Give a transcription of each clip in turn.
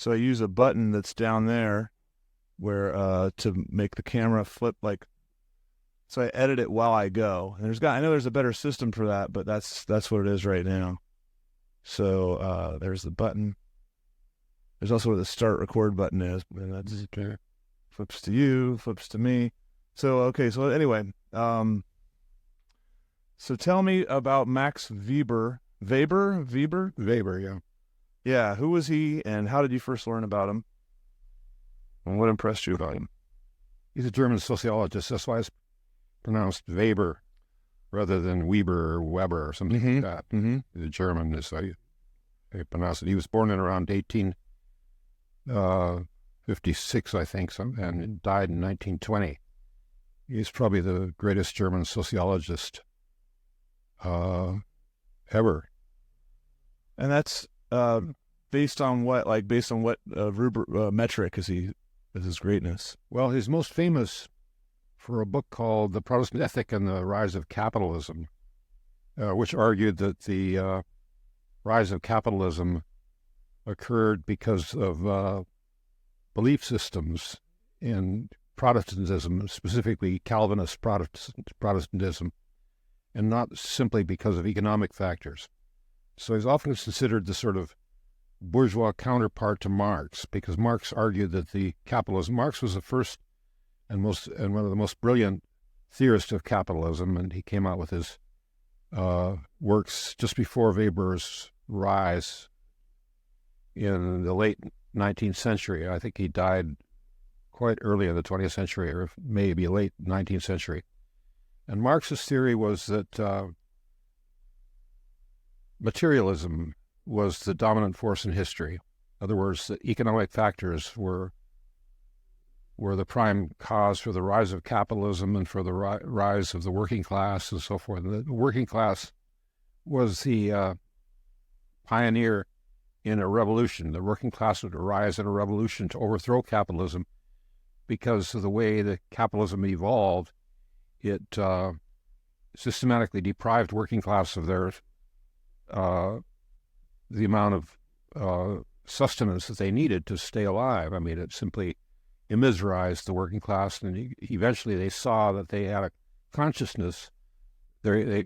So I use a button that's down there where to make the camera flip like. So I edit it while I go. And I know there's a better system for that, but that's what it is right now. So there's the button. There's also where the start record button is, and that's flips to you, flips to me. So okay, so anyway, so tell me about Max Weber. Weber, yeah. yeah. Who was he, and how did you first learn about him? And what impressed you about him? He's a German sociologist. That's why it's pronounced Weber rather than Weber or Weber or something like that. The German is how you pronounce it. He was born in around 1856, I think, and died in 1920. He's probably the greatest German sociologist ever. And that's based on what? Like based on what metric is his greatness? Well, he's most famous for a book called The Protestant Ethic and the Rise of Capitalism, which argued that the rise of capitalism occurred because of belief systems in Protestantism, specifically Calvinist Protestantism, and not simply because of economic factors. So he's often considered the sort of bourgeois counterpart to Marx, because Marx argued that Marx was the first and one of the most brilliant theorists of capitalism, and he came out with his works just before Weber's rise in the late 19th century. I think he died quite early in the 20th century, or maybe late 19th century. And Marx's theory was that materialism was the dominant force in history. In other words, that economic factors were the prime cause for the rise of capitalism and for the rise of the working class and so forth. And the working class was the pioneer in a revolution. The working class would arise in a revolution to overthrow capitalism because of the way that capitalism evolved. It systematically deprived working class of their the amount of sustenance that they needed to stay alive. I mean, it simply immiserized the working class, and eventually they saw that they had a consciousness. They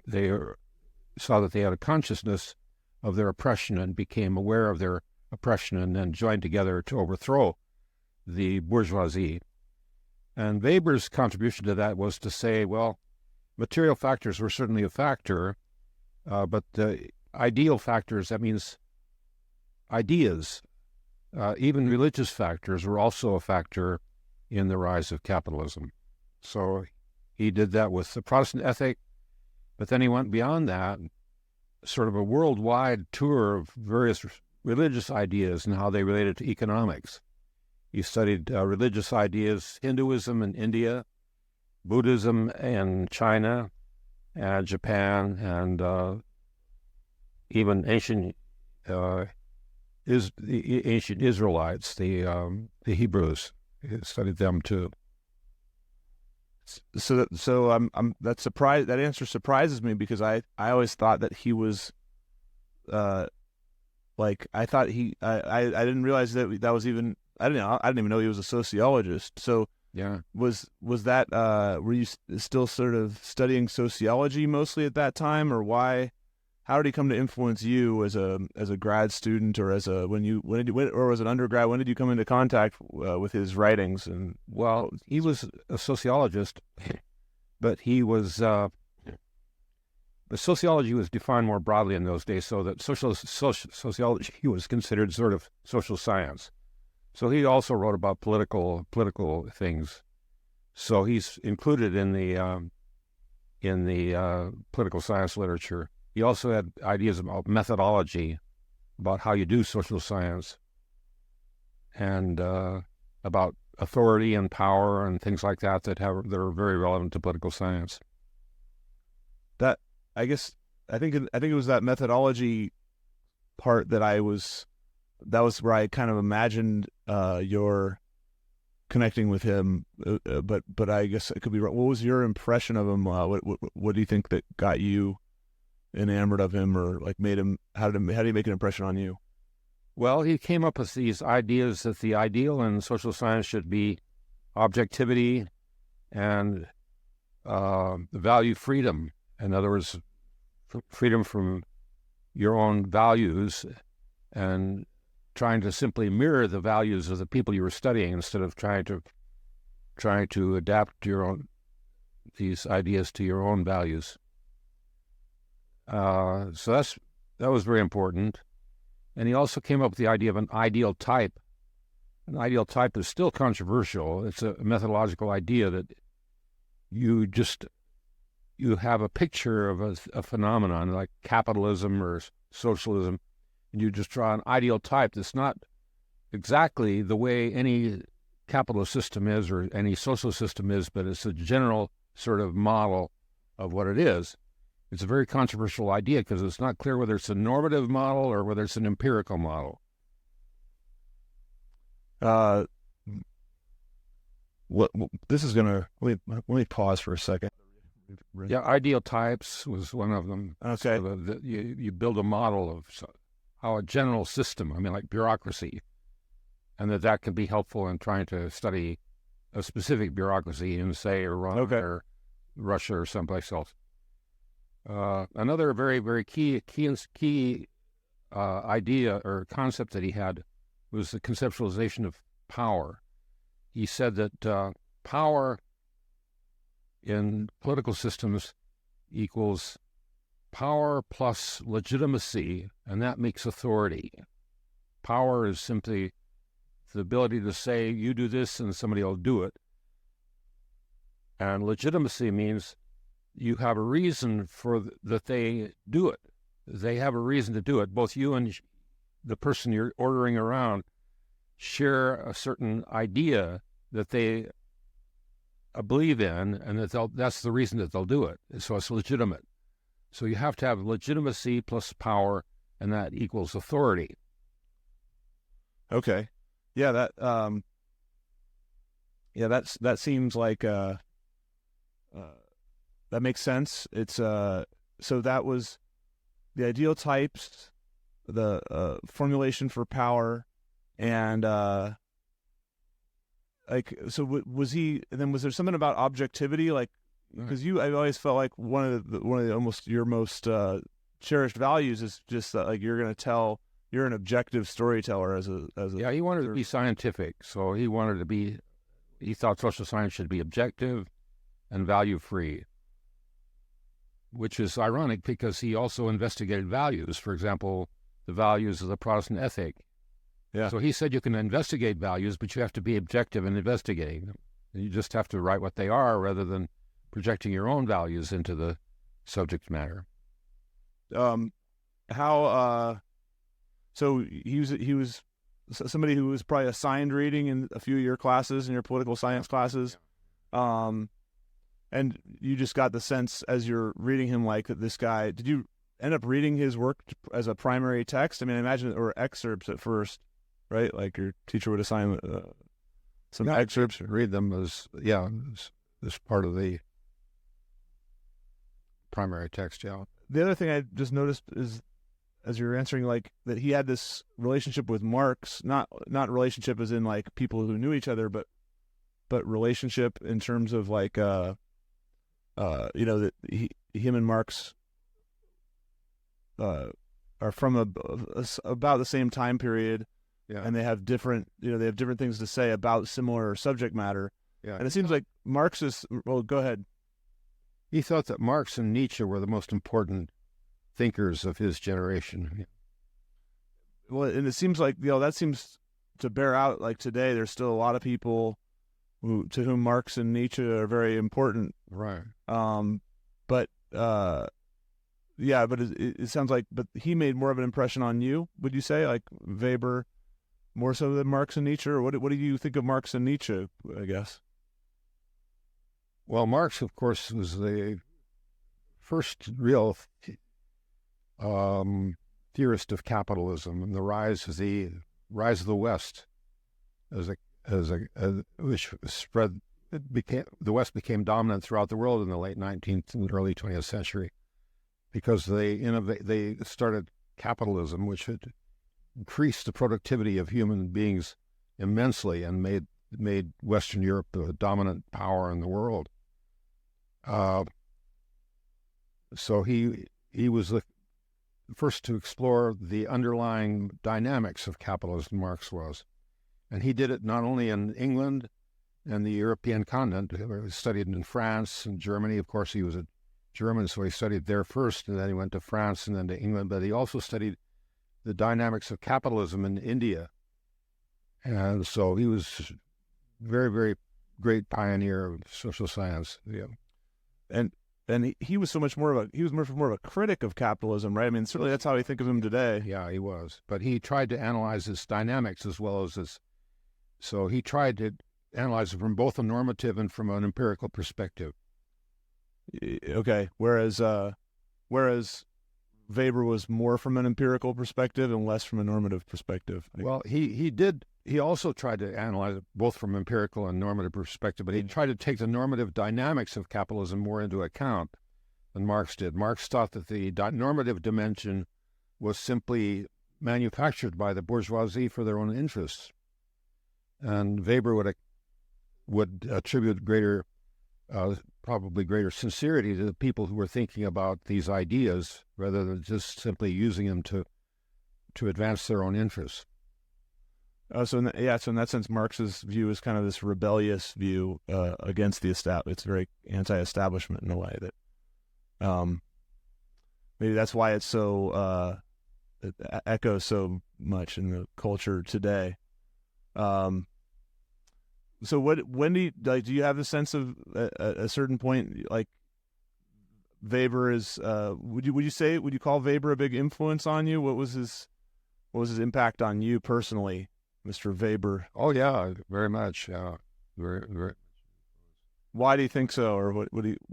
saw that they had a consciousness of their oppression and became aware of their oppression, and then joined together to overthrow the bourgeoisie. And Weber's contribution to that was to say, well, material factors were certainly a factor, but the ideal factors, that means ideas, even religious factors, were also a factor in the rise of capitalism. So he did that with the Protestant ethic, but then he went beyond that, sort of a worldwide tour of various religious ideas and how they related to economics. He studied religious ideas, Hinduism in India, Buddhism in China, and Japan, and even ancient Israelites, the Hebrews. He studied them too. So I'm that surprised. That answer surprises me, because I always thought that he was, like I thought I didn't realize that was even. I didn't even know he was a sociologist. So yeah, was that were you still sort of studying sociology mostly at that time, or why? How did he come to influence you as a grad student, or as a or as an undergrad? When did you come into contact with his writings? And well, he was a sociologist, but he was. But sociology was defined more broadly in those days, so that sociology was considered sort of social science. So he also wrote about political things. So he's included in the political science literature. He also had ideas about methodology, about how you do social science, and about authority and power and things like that that are very relevant to political science. That I think it was that methodology part that was where I kind of imagined your connecting with him, but I guess it could be wrong. What was your impression of him? What do you think that got you enamored of him, or like made him? How did he make an impression on you? Well, he came up with these ideas that the ideal in social science should be objectivity and value freedom. In other words, freedom from your own values and trying to simply mirror the values of the people you were studying instead of trying to adapt these ideas to your own values. So that was very important. And he also came up with the idea of an ideal type. An ideal type is still controversial. It's a methodological idea that you have a picture of a phenomenon like capitalism or socialism, and you just draw an ideal type that's not exactly the way any capitalist system is or any social system is, but it's a general sort of model of what it is. It's a very controversial idea because it's not clear whether it's a normative model or whether it's an empirical model. This is gonna let me pause for a second. Yeah, ideal types was one of them. Okay, So you build a model of how a general system, I mean, like bureaucracy, and that can be helpful in trying to study a specific bureaucracy in, say, Iran or Russia or someplace else. Another very, very key idea or concept that he had was the conceptualization of power. He said that power in political systems equals power plus legitimacy, and that makes authority. Power is simply the ability to say, you do this and somebody will do it. And legitimacy means you have a reason that they do it. They have a reason to do it. Both you and the person you're ordering around share a certain idea that they believe in, and that's the reason that they'll do it. So it's legitimate. So you have to have legitimacy plus power, and that equals authority. Okay, yeah, that seems like that makes sense. It's so that was the ideal types, the formulation for power, and was he? And then was there something about objectivity? Like, because I always felt like one of the your most cherished values is just that, like, you're an objective storyteller as a yeah. He wanted to be scientific, so he thought social science should be objective and value free, which is ironic because he also investigated values. For example, the values of the Protestant ethic. Yeah. So he said you can investigate values, but you have to be objective in investigating them. You just have to write what they are rather than projecting your own values into the subject matter. So he was somebody who was probably assigned reading in a few of your classes, in your political science classes. And you just got the sense as you're reading him, like, that this guy, did you end up reading his work as a primary text? I mean, I imagine, or excerpts at first, right? Like your teacher would assign some excerpts. Read them as part of the primary text, yeah. The other thing I just noticed is, as you're answering, like, that he had this relationship with Marx, not relationship as in like people who knew each other, but relationship in terms of like, that him and Marx are from about the same time period, and they have different things to say about similar subject matter. Yeah, and it seems like Marx is. Well, go ahead. He thought that Marx and Nietzsche were the most important thinkers of his generation. Well, and it seems like that seems to bear out. Like today, there's still a lot of people to whom Marx and Nietzsche are very important. Right. But it sounds like, but he made more of an impression on you, would you say, like Weber, more so than Marx and Nietzsche? Or what do you think of Marx and Nietzsche, I guess? Well, Marx, of course, was the first real theorist of capitalism and the rise of the West which spread. The West became dominant throughout the world in the late 19th and early 20th century because they started capitalism, which had increased the productivity of human beings immensely and made Western Europe the dominant power in the world. So he was the first to explore the underlying dynamics of capitalism, Marx was. And he did it not only in England and the European continent. He studied in France and Germany. Of course, he was a German, so he studied there first, and then he went to France and then to England. But he also studied the dynamics of capitalism in India. And so he was very, very great pioneer of social science. Yeah. And he was much more of a critic of capitalism, right? I mean, certainly that's how we think of him today. Yeah, he was. But he tried to analyze its dynamics as well as its. So he tried to analyze it from both a normative and from an empirical perspective. Okay. Whereas Weber was more from an empirical perspective and less from a normative perspective. Well, he did. He also tried to analyze it both from empirical and normative perspective, but he tried to take the normative dynamics of capitalism more into account than Marx did. Marx thought that the normative dimension was simply manufactured by the bourgeoisie for their own interests, and Weber would attribute probably greater sincerity to the people who were thinking about these ideas rather than just simply using them to advance their own interests. So in that sense, Marx's view is kind of this rebellious view against the establishment. It's very anti-establishment in a way that maybe that's why it's so it echoes so much in the culture today. So when do you have the sense of a certain point, like Weber is? Would you call Weber a big influence on you? What was his impact on you personally, Mr. Weber? Oh yeah, very much. Yeah, very, very. Why do you think so, or what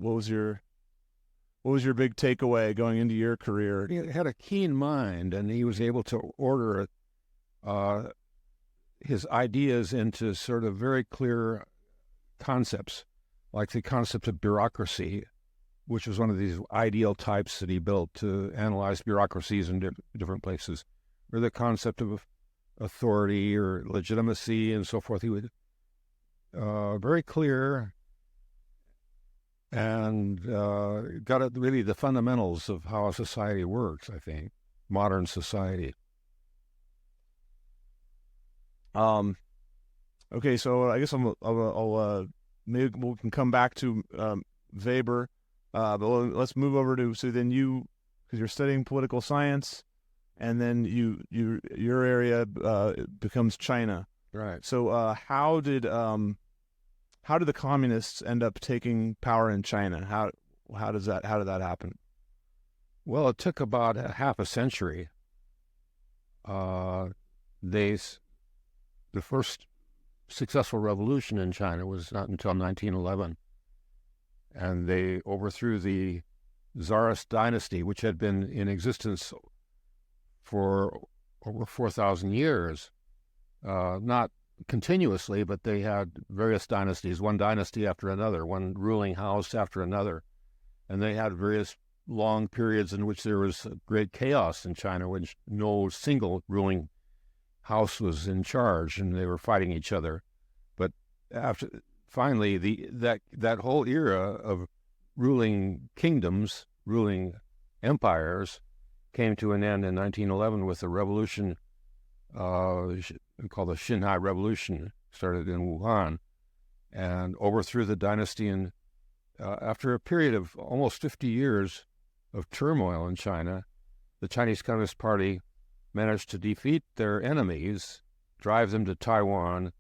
was your big takeaway going into your career? He had a keen mind, and he was able to order his ideas into sort of very clear concepts, like the concept of bureaucracy, which was one of these ideal types that he built to analyze bureaucracies in different places, or the concept of authority or legitimacy and so forth. He would very clear and got at really the fundamentals of how a society works, I think, modern society. Okay, so I guess I'll maybe we can come back to Weber, but let's move over to, so then because you're studying political science, and then your area becomes China, right? So how did the communists end up taking power in China? How did that happen? Well, it took about half a century. The first successful revolution in China was not until 1911, and they overthrew the Tsarist dynasty, which had been in existence for over 4,000 years, not continuously, but they had various dynasties, one dynasty after another, one ruling house after another, and they had various long periods in which there was great chaos in China, which no single ruling house was in charge, and they were fighting each other. But finally, that whole era of ruling kingdoms, ruling empires, came to an end in 1911 with the revolution called the Xinhai Revolution, started in Wuhan, and overthrew the dynasty. And after a period of almost 50 years of turmoil in China, the Chinese Communist Party managed to defeat their enemies, drive them to Taiwan,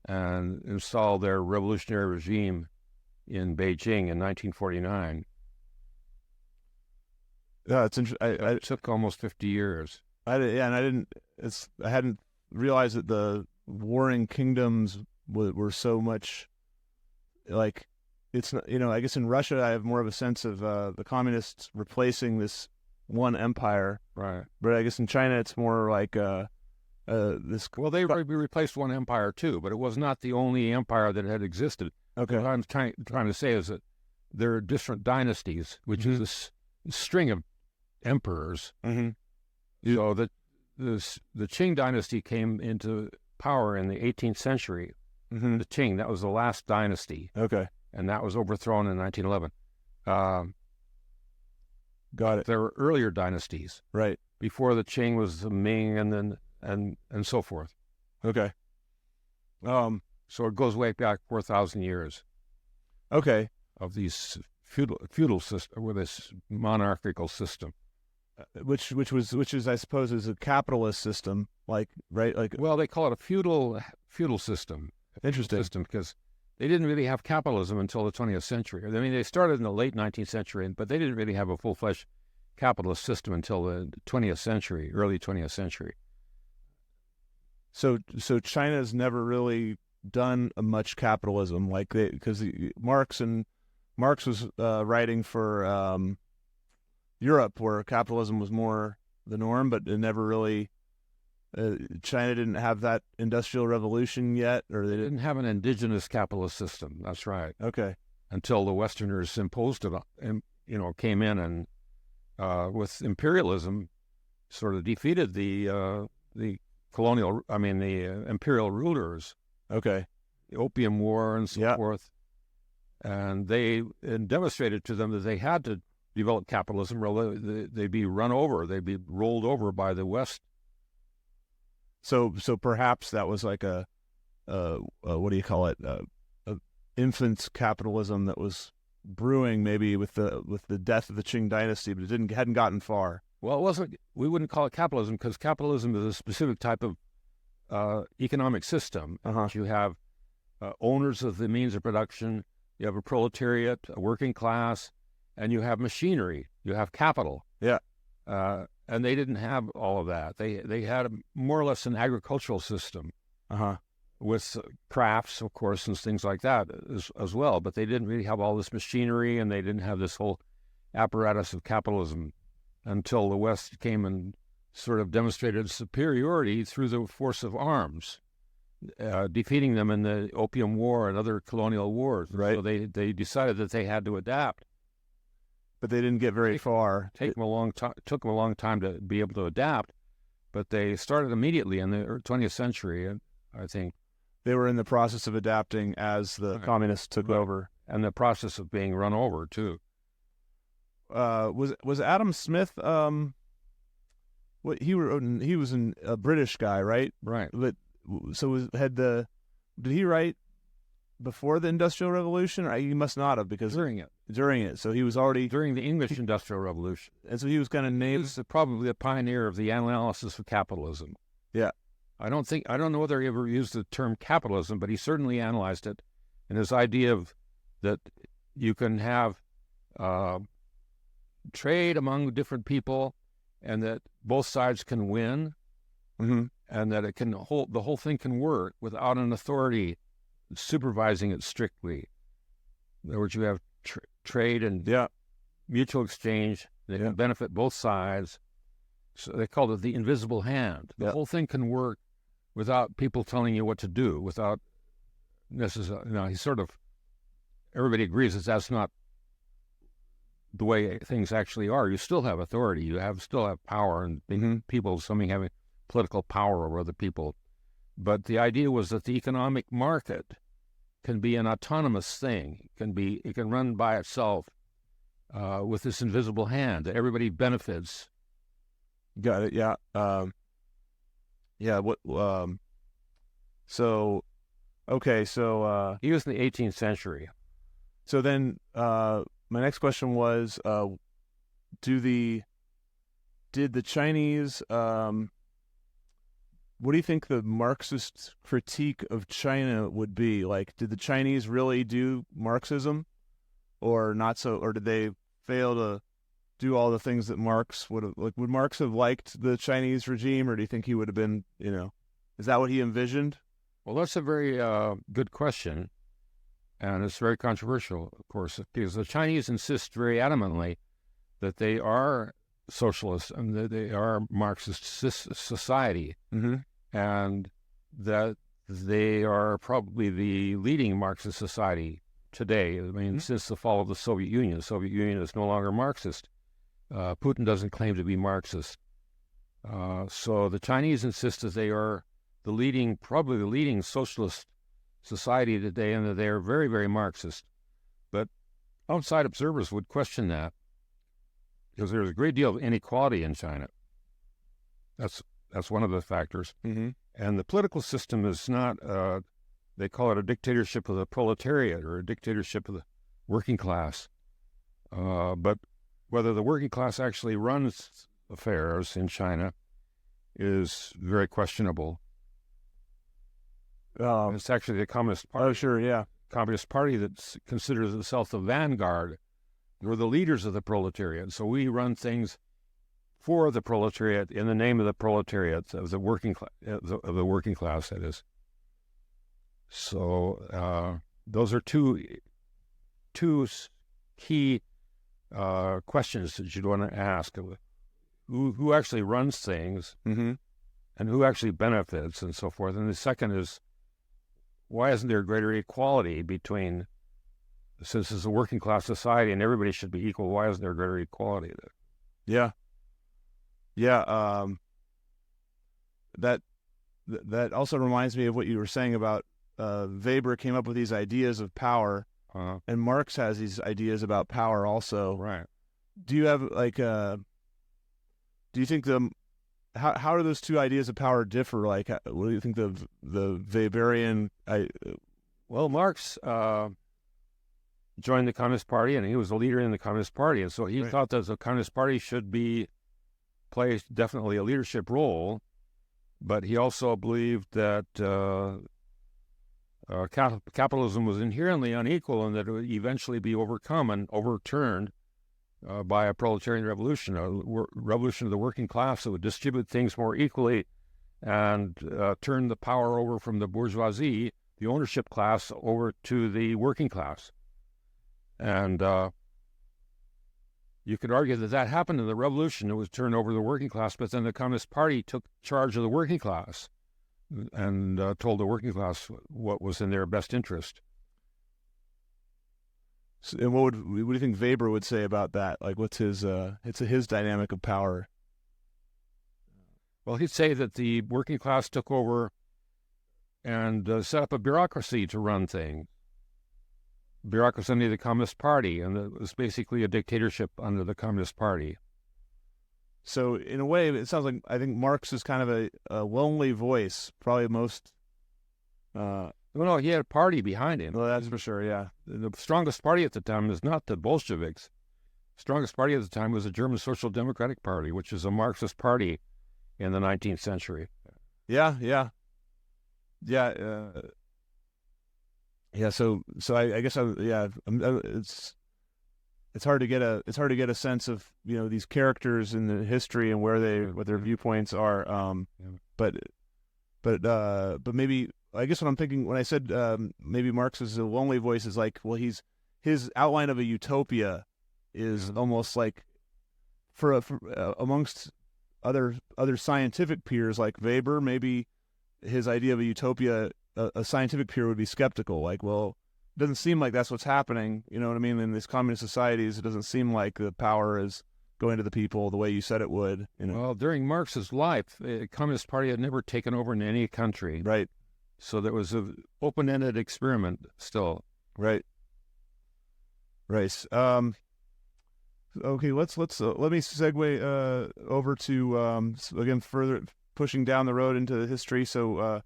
and install their revolutionary regime in Beijing in 1949. Yeah, it's interesting. It took almost 50 years. I hadn't realized that the warring kingdoms were so much like, it's not, I guess in Russia I have more of a sense of the communists replacing this one empire, right? But I guess in China it's more like this. Well, they replaced one empire too, but it was not the only empire that had existed. Okay. What I'm trying to say is that there are different dynasties, which is a string of emperors. Mm-hmm. So that the Qing dynasty came into power in the 18th century. Mm-hmm. The Qing, that was the last dynasty, Okay. and that was overthrown in 1911. Got it. There were earlier dynasties. Right. Before the Qing was the Ming, and then and so forth. Okay. So it goes way back 4,000 years Okay. of these feudal system, with this monarchical system. Which is, I suppose, is a capitalist system, like, right? Like, Well, they call it a feudal system. interesting. Because they didn't really have capitalism until the 20th century. I mean, they started in the late 19th century, but they didn't really have a full-fledged capitalist system until the 20th century, early 20th century. So China's never really done much capitalism, like because Marx was writing for Europe, where capitalism was more the norm, but it never really. China didn't have that industrial revolution yet, or they Didn't have an indigenous capitalist system. That's right. Okay. Until the Westerners imposed it, and came in and with imperialism, sort of defeated the imperial rulers. Okay. The Opium War and so forth, and they demonstrated to them that they had to develop capitalism, or they'd be run over, they'd be rolled over by the West. So perhaps that was like a what do you call it? A infant capitalism that was brewing, maybe with the death of the Qing dynasty, but it hadn't gotten far. Well, it wasn't. We wouldn't call it capitalism, because capitalism is a specific type of economic system. Uh-huh. You have owners of the means of production. You have a proletariat, a working class, and you have machinery. You have capital. Yeah. And they didn't have all of that. They had more or less an agricultural system. Uh-huh. With crafts, of course, and things like that as well. But they didn't really have all this machinery, and they didn't have this whole apparatus of capitalism until the West came and sort of demonstrated superiority through the force of arms, defeating them in the Opium War and other colonial wars. Right. So they decided that they had to adapt. But they didn't get very far. Took them a long time to be able to adapt, but they started immediately in the 20th century, I think. They were in the process of adapting as the communists took over, and the process of being run over too. Was Adam Smith? What he was a British guy, right? Right. But did he write before the Industrial Revolution? Or he must not have, because During it. So he was already During the English Industrial Revolution. and so he was kind of He named. was probably a pioneer of the analysis of capitalism. Yeah. I don't know whether he ever used the term capitalism, but he certainly analyzed it. And his idea of that you can have trade among different people, and that both sides can win, Mm-hmm. and that the whole thing can work without an authority supervising it strictly. In other words, you have trade and mutual exchange that can benefit both sides. So they called it the invisible hand. The whole thing can work without people telling you what to do, without necessarily, everybody agrees that that's not the way things actually are. You still have authority. You still have power, and people, something having political power over other people. But the idea was that the economic market can be an autonomous thing. It can run by itself with this invisible hand, that everybody benefits. Got it. Yeah. What? So, okay. So He was in the 18th century. So then, my next question was, did the Chinese? What do you think the Marxist critique of China would be? Like, did the Chinese really do Marxism, or not so? Or did they fail to do all the things that Marx would have? Like, would Marx have liked the Chinese regime, or do you think he would have been? Is that what he envisioned? Well, that's a very good question, and it's very controversial, of course, because the Chinese insist very adamantly that they are socialist and that they are Marxist society, and that they are probably the leading Marxist society today. I mean, since the fall of the Soviet Union is no longer Marxist. Putin doesn't claim to be Marxist. So the Chinese insist that they are probably the leading socialist society today, and that they are very, very Marxist. But outside observers would question that, because there's a great deal of inequality in China. That's one of the factors. Mm-hmm. And the political system is not, they call it a dictatorship of the proletariat or a dictatorship of the working class. But whether the working class actually runs affairs in China is very questionable. It's actually the Communist Party. Oh, sure, yeah. Communist Party that considers itself the vanguard. We're the leaders of the proletariat. So we run things for the proletariat in the name of the proletariat, of the working class, that is. So those are two key questions that you'd want to ask: who actually runs things, mm-hmm. and who actually benefits, and so forth. And the second is, why isn't there greater equality between, since it's a working class society and everybody should be equal, why isn't there greater equality there? Yeah. Yeah. That also reminds me of what you were saying about Weber came up with these ideas of power, and Marx has these ideas about power also. Right. Do you have do you think how do those two ideas of power differ? Like, what do you think the Weberian? Well, Marx joined the Communist Party, and he was a leader in the Communist Party, and so he Right. thought that the Communist Party should play definitely a leadership role, but he also believed that capitalism was inherently unequal and that it would eventually be overcome and overturned by a proletarian revolution, a revolution of the working class that would distribute things more equally and turn the power over from the bourgeoisie, the ownership class, over to the working class. And you could argue that happened in the revolution. It was turned over to the working class, but then the Communist Party took charge of the working class and told the working class what was in their best interest. So, and what do you think Weber would say about that? Like, what's his dynamic of power? Well, he'd say that the working class took over and set up a bureaucracy to run things. Bureaucracy under the Communist Party, and it was basically a dictatorship under the Communist Party. So, in a way, it sounds like I think Marx is kind of a lonely voice, probably most. No, he had a party behind him. Well, that's for sure, yeah. The strongest party at the time is not the Bolsheviks. The strongest party at the time was the German Social Democratic Party, which is a Marxist party in the 19th century. Yeah. So I guess it's hard to get a sense of these characters in the history and what their viewpoints are. But maybe I guess what I'm thinking when I said maybe Marx is a lonely voice is like, well, his outline of a utopia is almost like for amongst other scientific peers like Weber, maybe his idea of a utopia, a scientific peer would be skeptical. Like, well, it doesn't seem like that's what's happening. You know what I mean? In these communist societies, it doesn't seem like the power is going to the people the way you said it would. Well, during Marx's life, the Communist Party had never taken over in any country. Right. So there was an open-ended experiment still. Right. Okay, let me segue over to again further pushing down the road into the history. So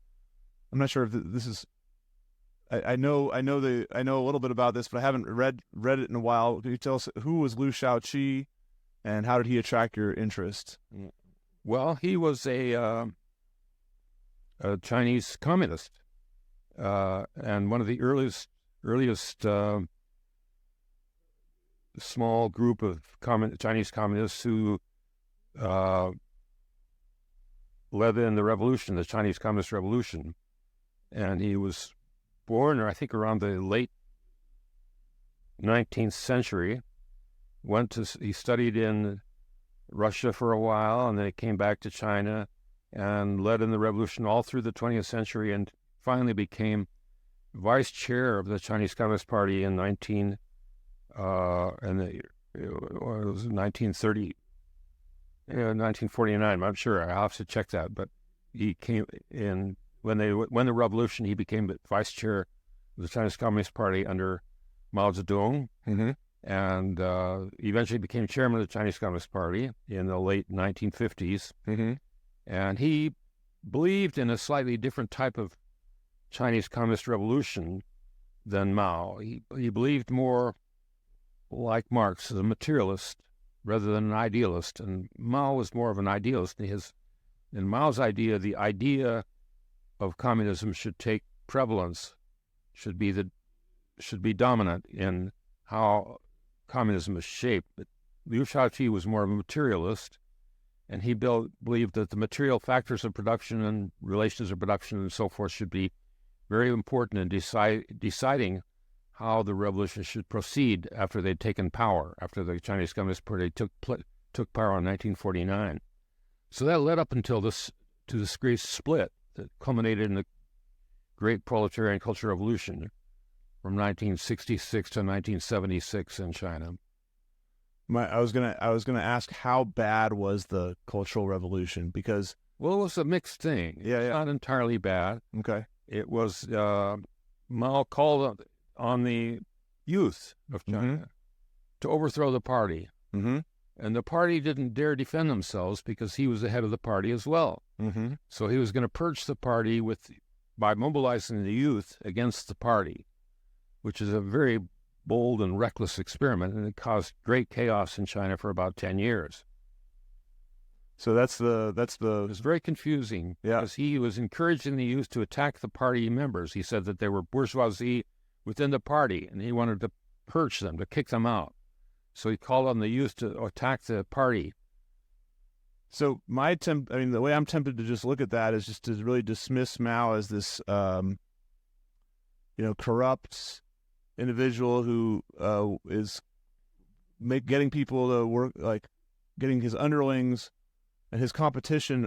I'm not sure if this is. I know a little bit about this, but I haven't read it in a while. Can you tell us who was Liu-Shao Qi, and how did he attract your interest? Well, he was a Chinese communist, and one of the earliest small group of Chinese communists who led in the revolution, the Chinese Communist Revolution. And he was born, I think, around the late 19th century. He studied in Russia for a while, and then he came back to China and led in the revolution all through the 20th century, and finally became vice chair of the Chinese Communist Party in 1930. 1949. I'm sure. I'll have to check that. But he came in when the revolution. He became the vice chair of the Chinese Communist Party under Mao Zedong, and eventually became chairman of the Chinese Communist Party in the late 1950s. And he believed in a slightly different type of Chinese Communist revolution than Mao. He believed more like Marx as a materialist rather than an idealist, and Mao was more of an idealist. In Mao's idea, the idea of communism should take prevalence, should be dominant in how communism is shaped. But Liu-Shao Qi was more of a materialist, and he believed that the material factors of production and relations of production and so forth should be very important in deciding how the revolution should proceed after they'd taken power, after the Chinese Communist Party took power in 1949. So that led up until this great split that culminated in the Great Proletarian Cultural Revolution from 1966 to 1976 in China. I was gonna ask, how bad was the Cultural Revolution? Because it was a mixed thing. It's not entirely bad. Okay. It was Mao called on the youth of China to overthrow the party. And the party didn't dare defend themselves because he was the head of the party as well. So he was going to purge the party by mobilizing the youth against the party, which is a very bold and reckless experiment, and it caused great chaos in China for about 10 years. So it was very confusing because he was encouraging the youth to attack the party members. He said that they were bourgeoisie within the party, and he wanted to purge them, to kick them out. So he called on the youth to attack the party. So the way I'm tempted to just look at that is just to really dismiss Mao as this, corrupt individual who is getting people to work, like getting his underlings and his competition,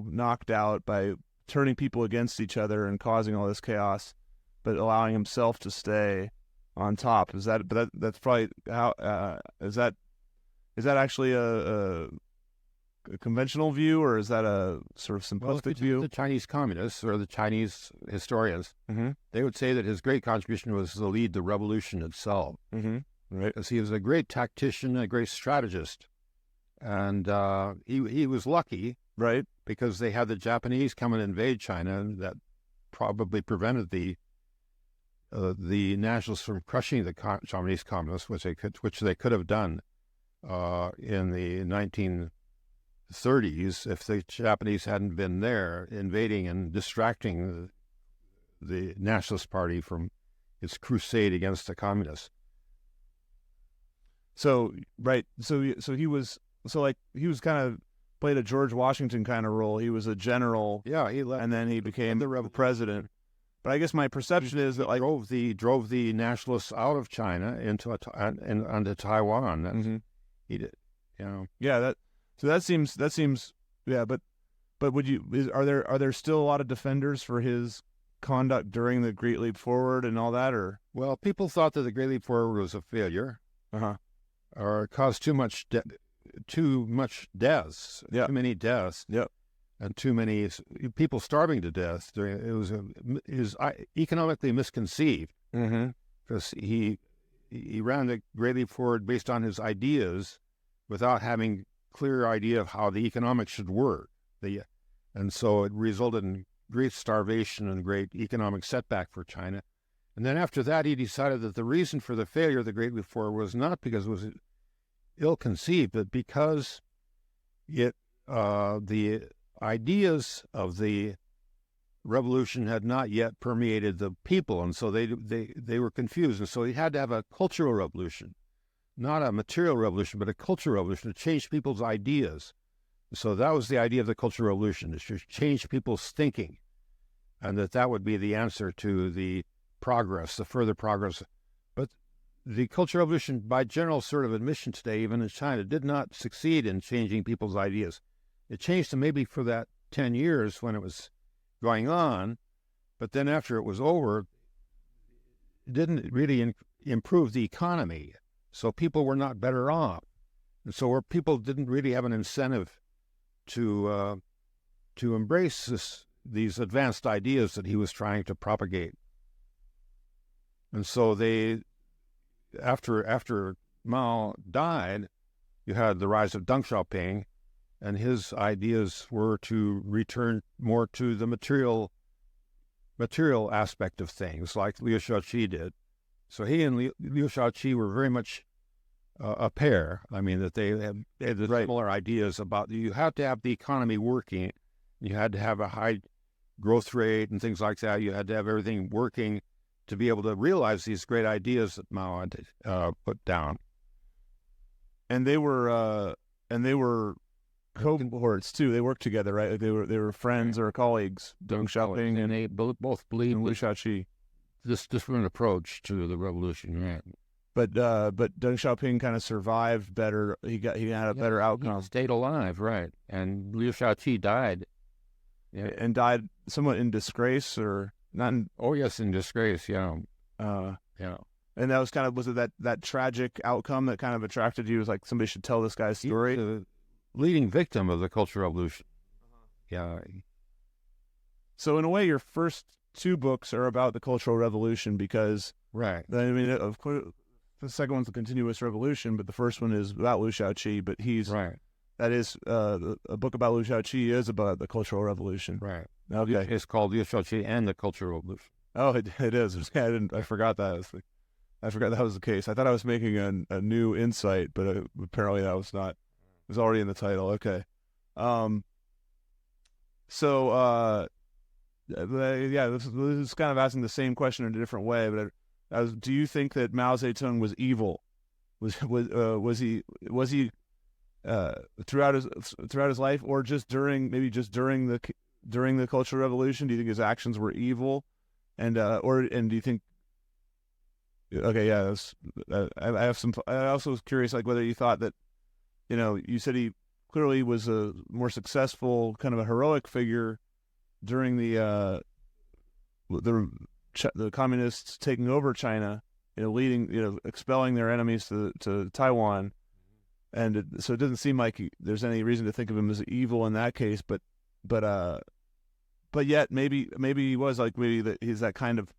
knocked out by turning people against each other and causing all this chaos, but allowing himself to stay on top. That's probably how is that actually a conventional view, or is that a sort of simplistic view? The Chinese communists or the Chinese historians, they would say that his great contribution was to lead the revolution itself. Right, because he was a great tactician, a great strategist, and he was lucky, right, because they had the Japanese come and invade China, and that probably prevented the nationalists from crushing the Chinese communists, which they could have done in the 1930s if the Japanese hadn't been there invading and distracting the Nationalist Party from its crusade against the communists. So he was kind of played a George Washington kind of role. He was a general, he left, and then he became the president. But I guess my perception is that drove the nationalists out of China onto Taiwan. He did, that seems But are there still a lot of defenders for his conduct during the Great Leap Forward and all that, or? Well, people thought that the Great Leap Forward was a failure, or it caused too much deaths, too many deaths. And too many people starving to death. It was economically misconceived because he ran the Great Leap Forward based on his ideas without having clear idea of how the economics should work. And so it resulted in great starvation and great economic setback for China. And then after that, he decided that the reason for the failure of the Great Leap Forward was not because it was ill-conceived, but because the ideas of the revolution had not yet permeated the people, and so they were confused. And so he had to have a cultural revolution, not a material revolution, but a cultural revolution to change people's ideas. So that was the idea of the Cultural Revolution, is to change people's thinking, and that would be the answer to the further progress. But the Cultural Revolution, by general sort of admission today, even in China, did not succeed in changing people's ideas. It changed them maybe for that 10 years when it was going on, but then after it was over, it didn't really improve the economy. So people were not better off. And so where people didn't really have an incentive to embrace these advanced ideas that he was trying to propagate. And so after Mao died, you had the rise of Deng Xiaoping, and his ideas were to return more to the material aspect of things, like Liu-Shao Qi did. So he and Liu-Shao Qi were very much a pair. I mean, that they had similar ideas about you had to have the economy working, you had to have a high growth rate and things like that. You had to have everything working to be able to realize these great ideas that Mao had put down. And they were cohorts too. They worked together, right? Like they were friends or colleagues. Deng Xiaoping and they both believed Liu-Shao Qi. This different approach to the revolution, right? But Deng Xiaoping kind of survived better. He had a better outcome. He stayed alive, right? And Liu-Shao Qi died. Yeah. And died somewhat in disgrace, or not? In disgrace. Yeah. Yeah. And that was was it that tragic outcome that kind of attracted you? It was like somebody should tell this guy's story. He's the leading victim of the Cultural Revolution. Yeah. So in a way, your first two books are about the Cultural Revolution because, right? I mean, of course, the second one's the Continuous Revolution, but the first one is about Liu-Shao Qi. But he's right. That is a book about Liu-Shao Qi is about the Cultural Revolution. Right. Okay. It's called Liu-Shao Qi and the Cultural Revolution. Oh, it is. I forgot that. I forgot that was the case. I thought I was making a new insight, but apparently that was not. It was already in the title. Okay. So this is kind of asking the same question in a different way. But do you think that Mao Zedong was evil? Was he throughout his life, or just during the Cultural Revolution? Do you think his actions were evil, and do you think? Okay, yeah. I have some. I also was curious, like whether you thought that, you said he clearly was a more successful, kind of a heroic figure during the communists taking over China, leading, expelling their enemies to Taiwan. And so it doesn't seem like there's any reason to think of him as evil in that case, but yet maybe he was like, maybe that he's that kind of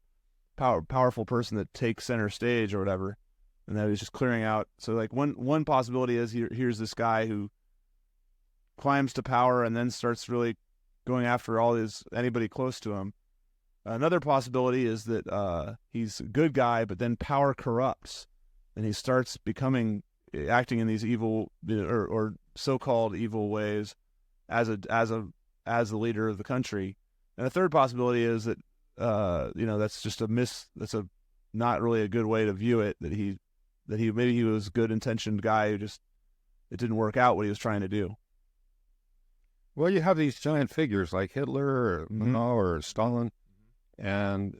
powerful person that takes center stage or whatever, and that he's just clearing out. So like one possibility is here's this guy who climbs to power and then starts really going after anybody close to him. Another possibility is that he's a good guy, but then power corrupts, and he starts acting in these evil or so-called evil ways as the leader of the country. And a third possibility is that that's just that's not really a good way to view it, that he maybe he was a good intentioned guy who just it didn't work out what he was trying to do. Well, you have these giant figures like Hitler or Mao or Stalin, and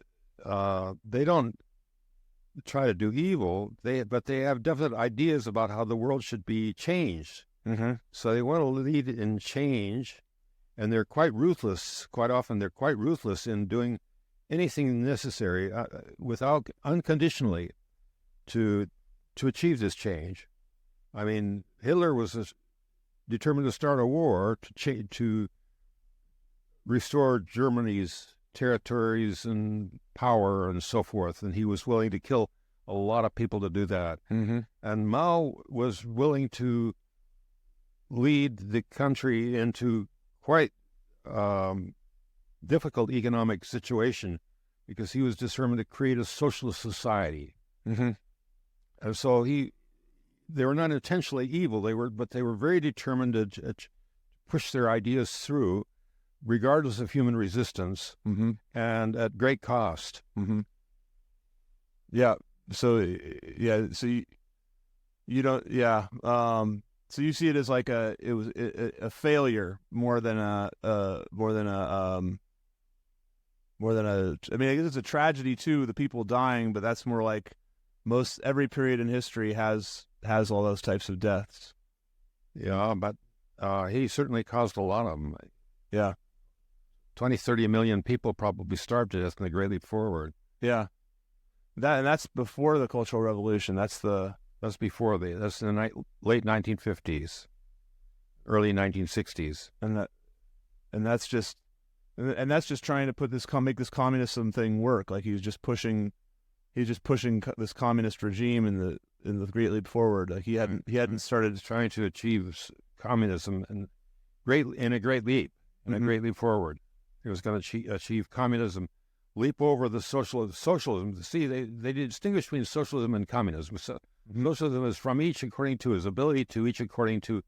they don't try to do evil, but they have definite ideas about how the world should be changed. Mm-hmm. So they want to lead in change, and they're quite ruthless. Quite often, they're quite ruthless in doing anything necessary without unconditionally to achieve this change. I mean, Hitler was determined to start a war to restore Germany's territories and power and so forth, and he was willing to kill a lot of people to do that. Mm-hmm. And Mao was willing to lead the country into quite difficult economic situation because he was determined to create a socialist society. Mm-hmm. And so they were not intentionally evil, but they were very determined to push their ideas through, regardless of human resistance, mm-hmm. and at great cost. Mm-hmm. Yeah. So yeah. So you don't. Yeah. So you see it as like a failure more than a. I mean, I guess it's a tragedy too, the people dying, but that's more like every period in history has all those types of deaths. Yeah, but he certainly caused a lot of them. Yeah. 20-30 million people probably starved to death in the Great Leap Forward. Yeah. That's before the Cultural Revolution. That's the That's that's in the late 1950s, early 1960s. And that's just trying to put make this communism thing work. Like he's just pushing this communist regime in the Great Leap Forward. Like he hadn't started trying to achieve communism in a great leap forward. He was going to achieve communism, leap over the socialism. See, they distinguish between socialism and communism. So, socialism is from each according to his ability, to each according to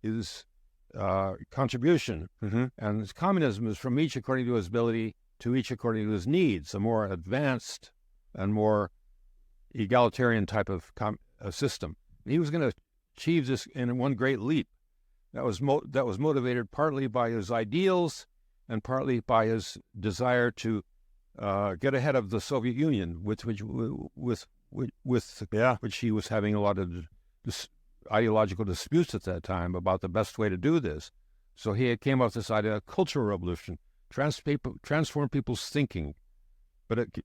his contribution, and communism is from each according to his ability, to each according to his needs. A more advanced and more egalitarian type of system. He was going to achieve this in one great leap. That was motivated partly by his ideals and partly by his desire to get ahead of the Soviet Union, with which he was having a lot of ideological disputes at that time about the best way to do this. So he came up with this idea of cultural revolution, transform people's thinking, but it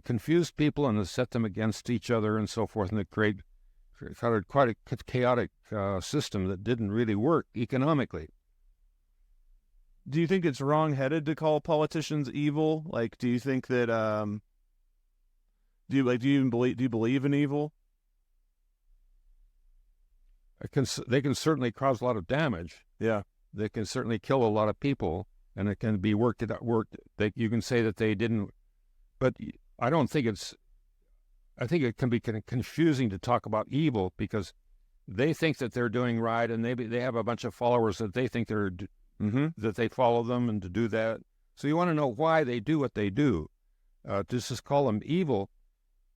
confused people and it set them against each other and so forth, and it created quite a chaotic system that didn't really work economically. Do you think it's wrong-headed to call politicians evil? Like, do you think that do you believe in evil? They can certainly cause a lot of damage. Yeah, they can certainly kill a lot of people, and it can be worked. You can say that they didn't, but I don't think it's. I think it can be kind of confusing to talk about evil because they think that they're doing right, and they have a bunch of followers that they think that they follow them and to do that. So you want to know why they do what they do. To just call them evil.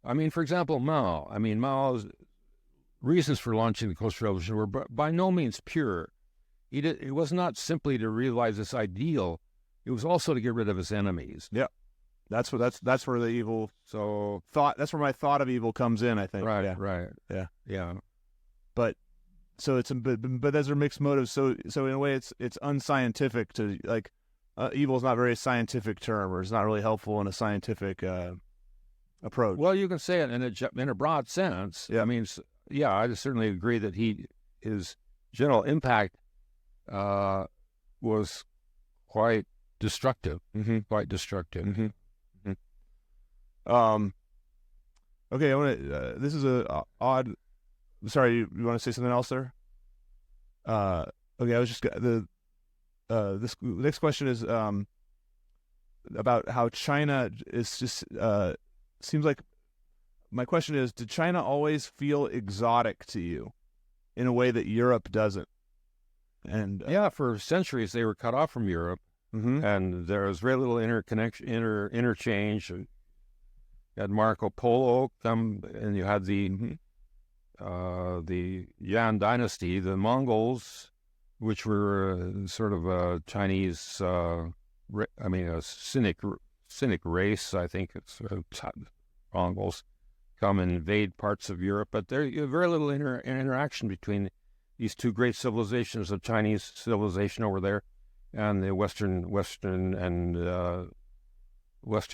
I mean, for example, Mao. I mean, Mao's reasons for launching the Cultural Revolution were by no means pure. It was not simply to realize this ideal; it was also to get rid of his enemies. Yeah, that's where the evil. So that's where my thought of evil comes in. I think. Right. Yeah. Right. Yeah. But so but those are mixed motives. So in a way, it's unscientific to like. Evil is not a very scientific term, or it's not really helpful in a scientific approach. Well, you can say it in a broad sense. Yeah. I mean, yeah, I certainly agree that his general impact was quite destructive. Quite destructive. Okay, I want to. This is a odd. Sorry, you want to say something else, sir? Okay, I was just this next question is about how China is just seems like. My question is, did China always feel exotic to you in a way that Europe doesn't? And yeah, for centuries they were cut off from Europe, and there was very little interchange. You had Marco Polo come, and you had the Yan Dynasty, the Mongols, which were sort of a Chinese, a Sinic race, I think it's Mongols. Come and invade parts of Europe, but there's very little interaction between these two great civilizations, the Chinese civilization over there and the Western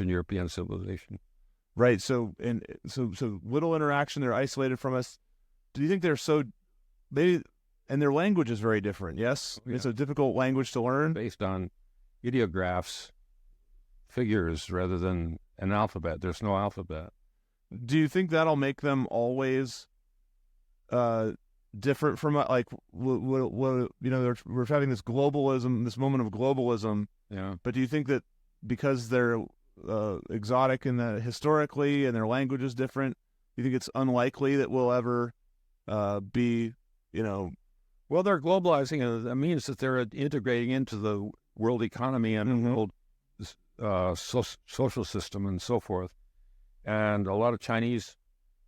European civilization. Right. So little interaction. They're isolated from us. Do you think they're so maybe? And their language is very different. Yes, yeah. It's a difficult language to learn, based on ideographs, figures rather than an alphabet. There's no alphabet. Do you think that'll make them always different from like what we're having this globalism, this moment of globalism? Yeah. But do you think that because they're exotic in that historically and their language is different, do you think it's unlikely that we'll ever be, Well, they're globalizing, and that means that they're integrating into the world economy and world social system and so forth. And a lot of Chinese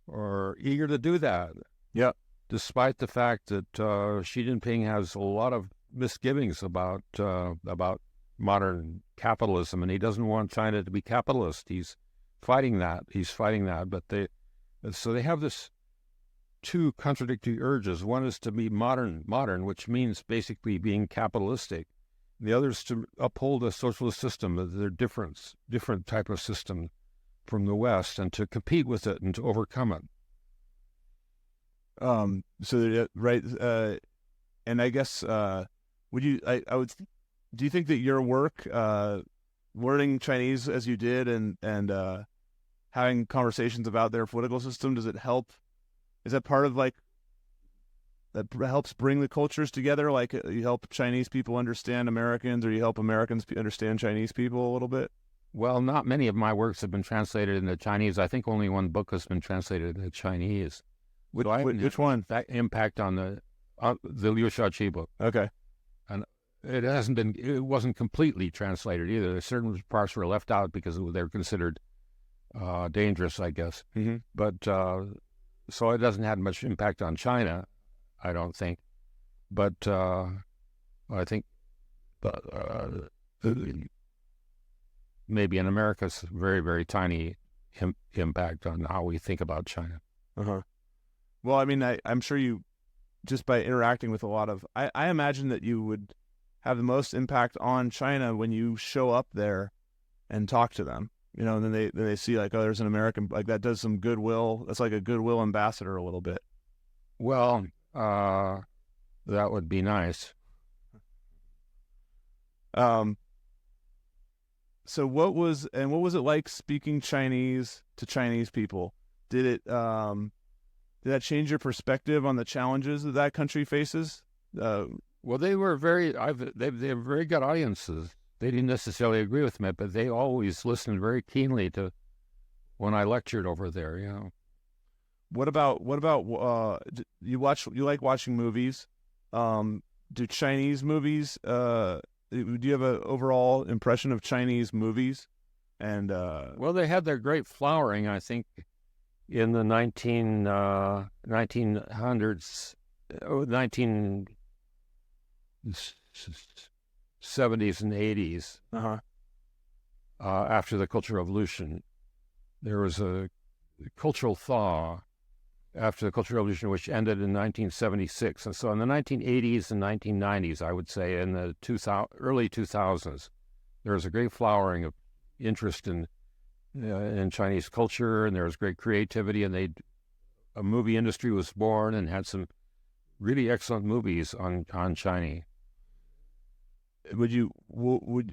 are eager to do that. Yeah. Despite the fact that Xi Jinping has a lot of misgivings about modern capitalism, and he doesn't want China to be capitalist. He's fighting that. But they have this two contradictory urges. One is to be modern, which means basically being capitalistic. The other is to uphold a socialist system. They're different type of system from the West, and to compete with it and to overcome it. Right. And I guess would you? I would. Do you think that your work, learning Chinese as you did, and having conversations about their political system, does it help? Is that part of like that helps bring the cultures together? Like you help Chinese people understand Americans, or you help Americans understand Chinese people a little bit? Well, not many of my works have been translated into Chinese. I think only one book has been translated into Chinese. Which one? That impact on the Liu-Shao Qi book. Okay. And it wasn't completely translated either. Certain parts were left out because they're considered dangerous, I guess. Mm-hmm. But so it doesn't have much impact on China, I don't think. But I think maybe in America's very, very tiny impact on how we think about China. Uh-huh. Well, I mean, I'm sure you, just by interacting with a lot of, I imagine that you would have the most impact on China when you show up there and talk to them, and then they see like, oh, there's an American, like that does some goodwill. That's like a goodwill ambassador a little bit. Well, that would be nice. So what was it like speaking Chinese to Chinese people? Did that change your perspective on the challenges that country faces? Well, they were they have very good audiences. They didn't necessarily agree with me, but they always listened very keenly to when I lectured over there. What about you like watching movies? Do Chinese movies? Do you have an overall impression of Chinese movies? And well, they had their great flowering, I think, in the 1900s, 1970s and 80s. After the Cultural Revolution, there was a cultural thaw after the Cultural Revolution, which ended in 1976. And so in the 1980s and 1990s, I would say, in the early 2000s, there was a great flowering of interest in Chinese culture, and there was great creativity, and a movie industry was born and had some really excellent movies on Chinese. Did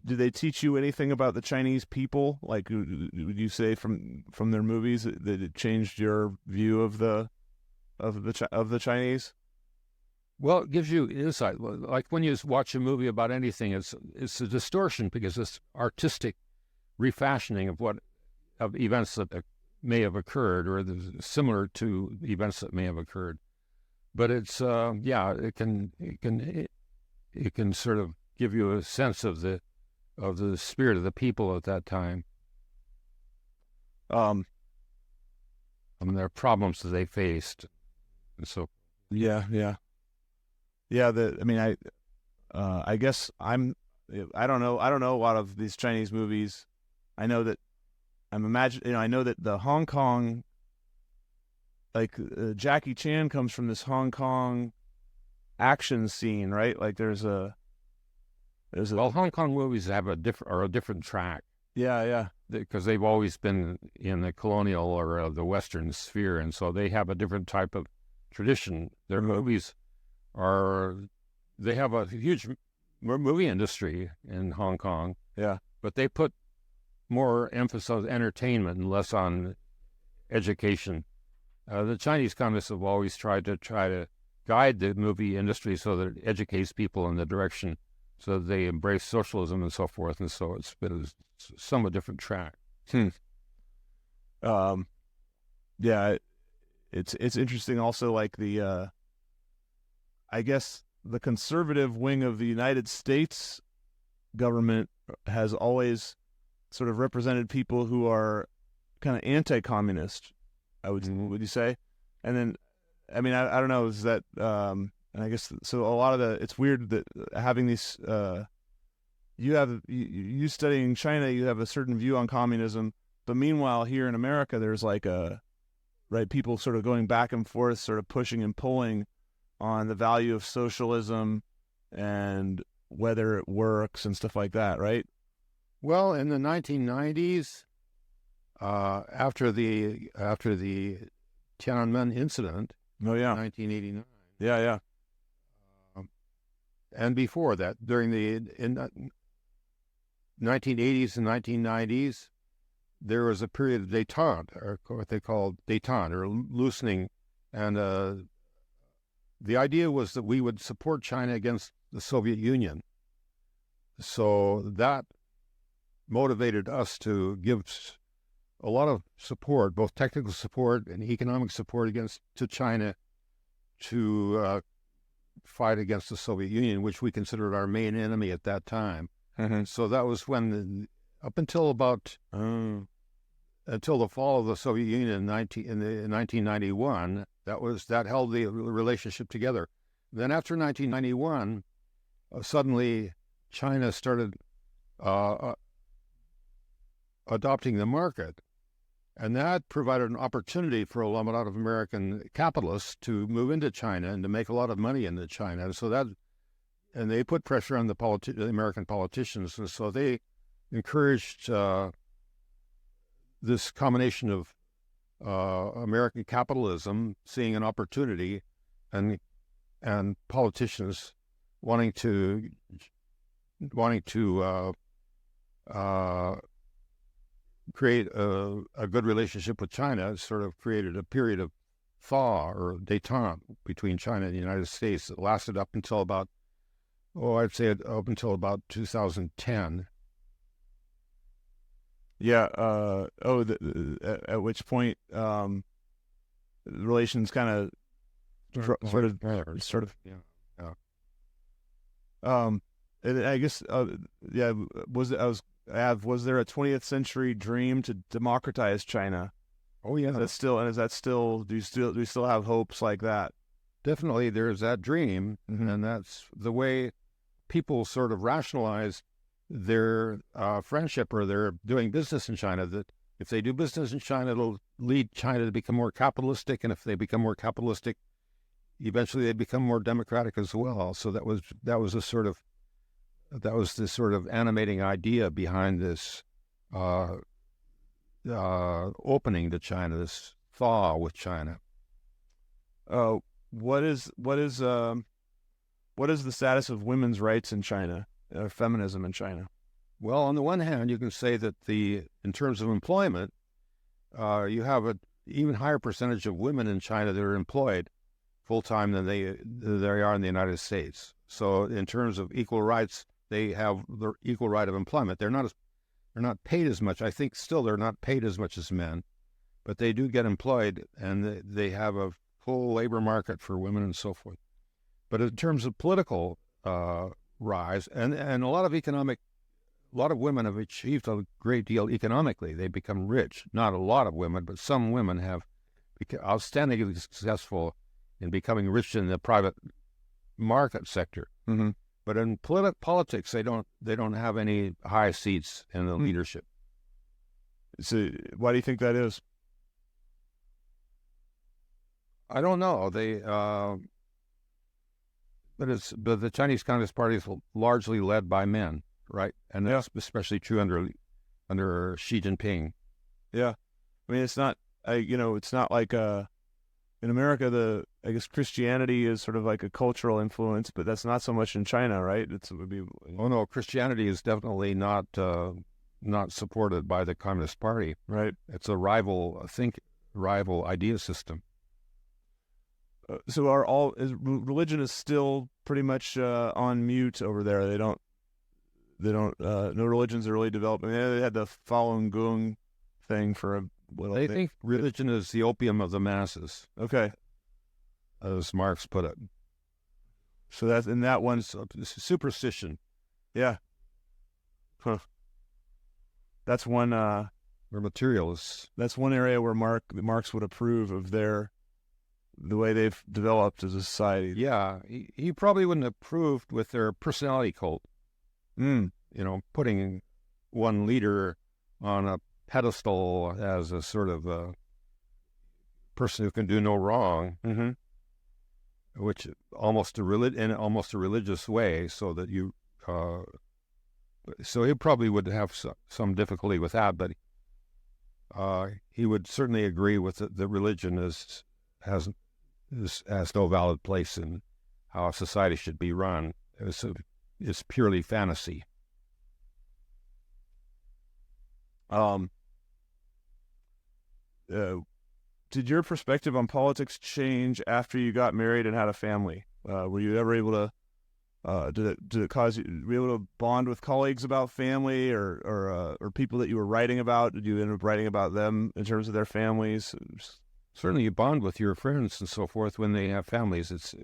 they teach you anything about the Chinese people? Like, would you say from their movies that it changed your view of the Chinese? Well, it gives you insight. Like when you watch a movie about anything, it's a distortion because it's artistic refashioning of events that may have occurred or similar to events that may have occurred. But it's it can sort of give you a sense of the spirit of the people at that time. And their problems that they faced, and so. Yeah. I guess I don't know a lot of these Chinese movies. I know that I know that the Hong Kong, like Jackie Chan comes from this Hong Kong action scene, right? Like there's a Hong Kong movies are a different track. Yeah. Because they've always been in the colonial or the Western sphere, and so they have a different type of tradition. Their movies they have a huge movie industry in Hong Kong. Yeah. But they put more emphasis on entertainment and less on education. The Chinese communists have always tried to guide the movie industry so that it educates people in the direction so that they embrace socialism and so forth, and so it's been a somewhat different track. Yeah, it's interesting also, like I guess the conservative wing of the United States government has always sort of represented people who are kind of anti-communist, would you say? And then, I mean, I don't know, is that, and I guess, so a lot of it's weird that having these, you studying China, you have a certain view on communism, but meanwhile here in America, there's like people sort of going back and forth, sort of pushing and pulling on the value of socialism and whether it works and stuff like that, right? Well, in the 1990s, after the Tiananmen incident, Oh yeah. 1989. Yeah, yeah. And before that, during the 1980s and 1990s, there was a period of détente, or what they called détente, or loosening. And the idea was that we would support China against the Soviet Union. So that motivated us to give a lot of support, both technical support and economic support to China to fight against the Soviet Union, which we considered our main enemy at that time. Mm-hmm. So that was when, up until about until the fall of the Soviet Union in 1991, that held the relationship together. Then after 1991, suddenly China started adopting the market, and that provided an opportunity for a lot of American capitalists to move into China and to make a lot of money into China. And they put pressure on the American politicians, and so they encouraged this combination of American capitalism seeing an opportunity, and politicians wanting to create a good relationship with China. Sort of created a period of thaw or détente between China and the United States that lasted up until about, I'd say up until about 2010. Yeah. At which point, relations kind of sort of. Yeah. And I guess, yeah. Was there a 20th century dream to democratize China? Oh yeah. Do we still have hopes like that? Definitely, there's that dream, Mm-hmm. and that's the way people sort of rationalize their friendship or their doing business in China. That if they do business in China, it'll lead China to become more capitalistic, and if they become more capitalistic, eventually they become more democratic as well. So that was the sort of animating idea behind this opening to China, this thaw with China. What is the status of women's rights in China, feminism in China? Well, on the one hand, you can say that in terms of employment, you have an even higher percentage of women in China that are employed full-time than they are in the United States. So in terms of equal rights, they have the equal right of employment. They're not paid as much. I think still they're not paid as much as men, but they do get employed, and they have a full labor market for women and so forth. But in terms of political rise, and a lot of women have achieved a great deal economically. They become rich. Not a lot of women, but some women have become outstandingly successful in becoming rich in the private market sector. Mm-hmm. But in politics, they don't have any high seats in the leadership. So why do you think that is? I don't know. But the Chinese Communist Party is largely led by men, right? And that's especially true under Xi Jinping. Yeah, I mean, it's not like in America, I guess Christianity is sort of like a cultural influence, but that's not so much in China, right? Oh no, Christianity is definitely not supported by the Communist Party. Right. It's a rival idea system. So religion is still pretty much on mute over there. They don't no religions are really developed. I mean, they had the Falun Gong thing for they think religion is the opium of the masses. Okay. As Marx put it. So that's in that one superstition. Yeah. Huh. That's one we're materialists. That's one area where Marx would approve of the way they've developed as a society. Yeah, he probably wouldn't have approved with their personality cult. Putting one leader on a pedestal as a sort of a person who can do no wrong, which in almost a religious way, so that you. So he probably would have some difficulty with that, but he would certainly agree with that religion has no valid place in how a society should be run. It's purely fantasy. Did your perspective on politics change after you got married and had a family? Were you ever able to? Did it cause you to be able to bond with colleagues about family or people that you were writing about? Did you end up writing about them in terms of their families? Certainly, you bond with your friends and so forth when they have families. It's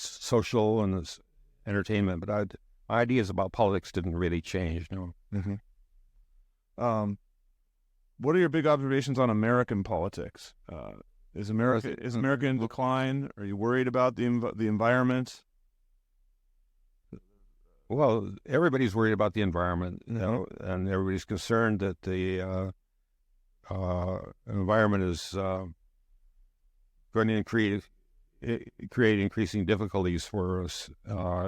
social and it's entertainment, but my ideas about politics didn't really change. No. Mm-hmm. What are your big observations on American politics? Is America in decline? Are you worried about the environment? Well, everybody's worried about the environment, and everybody's concerned that the environment is going to create increasing difficulties for us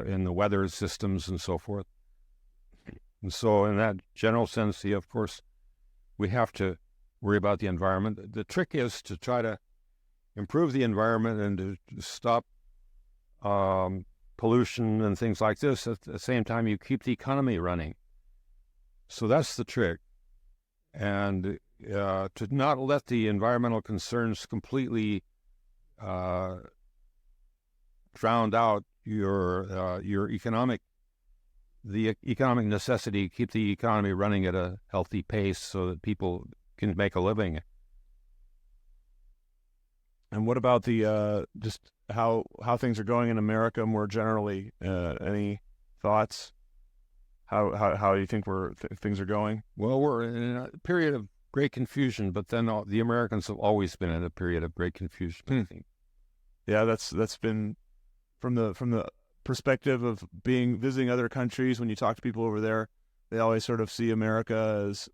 in the weather systems and so forth. And so, in that general sense, of course, we have to worry about the environment. The trick is to try to improve the environment and to stop pollution and things like this. At the same time, you keep the economy running. So that's the trick. And to not let the environmental concerns completely drown out your economic necessity, keep the economy running at a healthy pace so that people can make a living. And what about the just how things are going in America more generally? Any thoughts? How you think things are going? Well, we're in a period of great confusion, but then the Americans have always been in a period of great confusion. I think. Yeah, that's been from the perspective of visiting other countries. When you talk to people over there, they always sort of see America as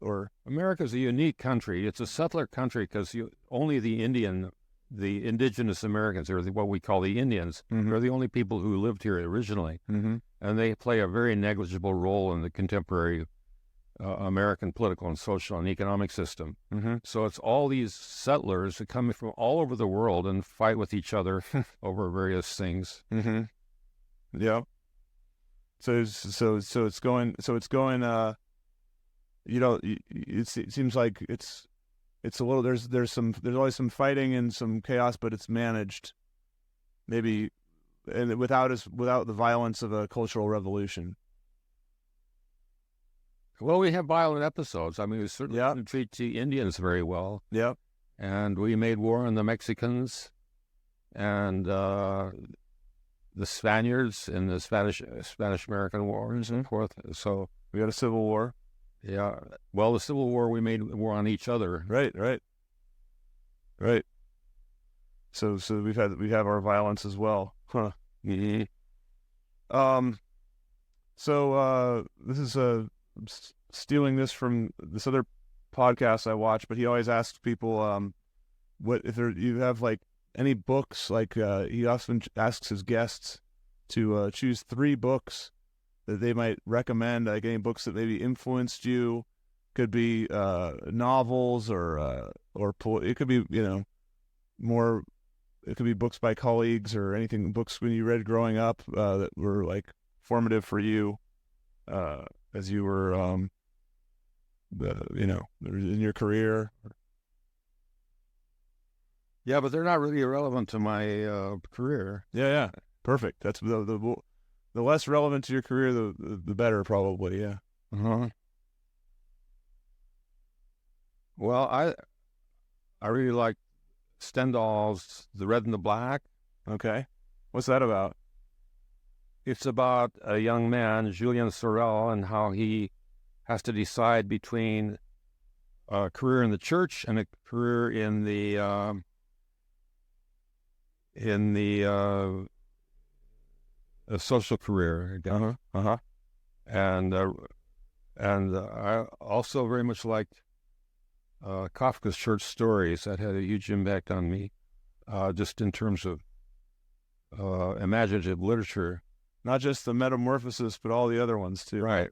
America's a unique country. It's a settler country because only the indigenous Americans, or what we call the Indians, are the only people who lived here originally, and they play a very negligible role in the contemporary American political and social and economic system. So it's all these settlers that come from all over the world and fight with each other over various things. Yeah. So it's going. It seems like it's a little. There's always some fighting and some chaos, but it's managed, maybe, and without the violence of a cultural revolution. Well, we have violent episodes. I mean, we certainly didn't treat the Indians very well. Yeah. And we made war on the Mexicans and the Spaniards in the Spanish-American War and so forth. So we had a civil war. Yeah. Well, the Civil War, we made war on each other. Right. So we have our violence as well. Huh. Mm-hmm. So this is I'm stealing this from this other podcast I watch, but he always asks people, what if you have like any books, like he often asks his guests to choose 3 books that they might recommend, like any books that maybe influenced you. Could be novels or it could be more. It could be books by colleagues or anything, books when you read growing up that were like formative for you as you were in your career. Yeah, but they're not really relevant to my career. Yeah. Perfect. That's the less relevant to your career, the better, probably. Yeah. Well, I really like Stendhal's The Red and the Black. Okay. What's that about? It's about a young man, Julien Sorel, and how he has to decide between a career in the church and a career in the a social career. And I also very much liked Kafka's Short Stories. That had a huge impact on me, just in terms of imaginative literature. Not just the Metamorphosis, but all the other ones too. Right.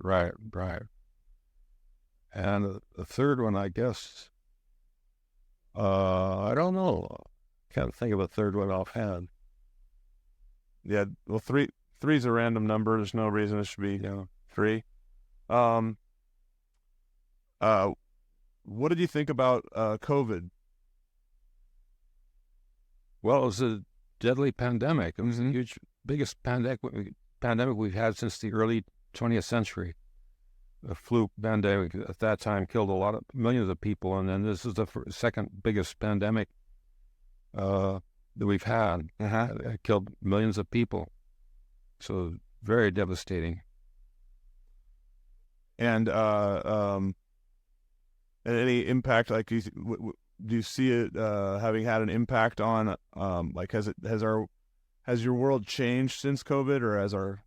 And the third one, I guess, I don't know. Can't think of a third one offhand. Yeah, well, three's a random number. There's no reason it should be three. Um, what did you think about COVID? Well, it was a deadly pandemic. It was the huge, biggest pandemic we've had since the early 20th century. The flu pandemic at that time killed millions of people, and then this is the second biggest pandemic that we've had. It killed millions of people, so very devastating. And any impact, like, do you see it having had an impact on, like, has your world changed since COVID, or has our